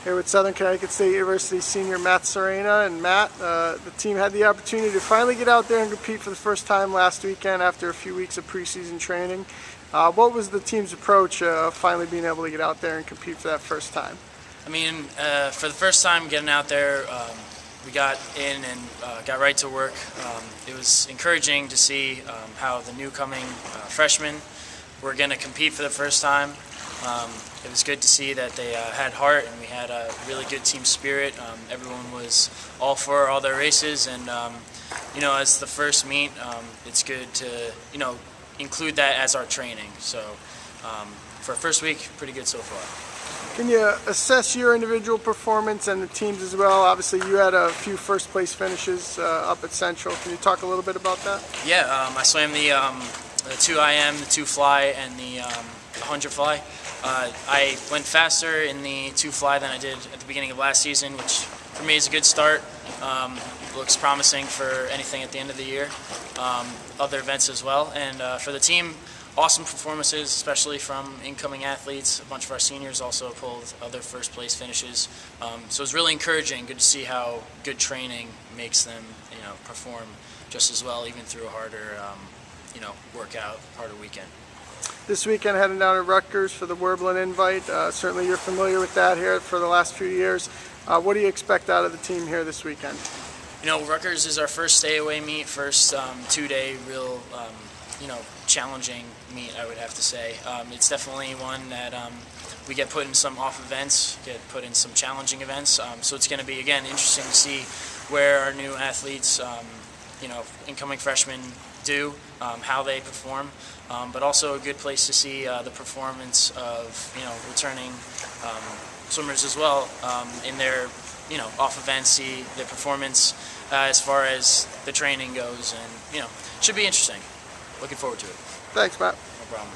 Here with Southern Connecticut State University senior Matt Sorena. And Matt, the team had the opportunity to finally get out there and compete for the first time last weekend after a few weeks of preseason training. What was the team's approach of finally being able to get out there and compete for that first time? I mean, for the first time getting out there, we got in and got right to work. It was encouraging to see how the new coming freshmen were going to compete for the first time. It was good to see that they had heart and we had a really good team spirit. Everyone was all for all their races, and as the first meet, it's good to include that as our training. So for first week, pretty good so far. Can you assess your individual performance and the team's as well? Obviously, you had a few first-place finishes up at Central. Can you talk a little bit about that? Yeah, I swam the 2 IM, the 2 fly, and the 100 fly. I went faster in the 2 fly than I did at the beginning of last season, which for me is a good start. Looks promising for anything at the end of the year. Other events as well. And for the team, awesome performances, especially from incoming athletes. A bunch of our seniors also pulled other first-place finishes. So it was really encouraging. Good to see how good training makes them, perform just as well, even through a harder, workout, harder weekend. This weekend, heading down to Rutgers for the Werblin Invite. Certainly you're familiar with that here for the last few years. What do you expect out of the team here this weekend? Rutgers is our first stay-away meet, first 2-day real, challenging meet, I would have to say. It's definitely one that we get put in some off events, get put in some challenging events. So it's going to be, again, interesting to see where our new athletes, incoming freshmen do, how they perform, but also a good place to see the performance of, returning swimmers as well in their, off events, see their performance as far as the training goes, and, should be interesting. Looking forward to it. Thanks, Matt. No problem.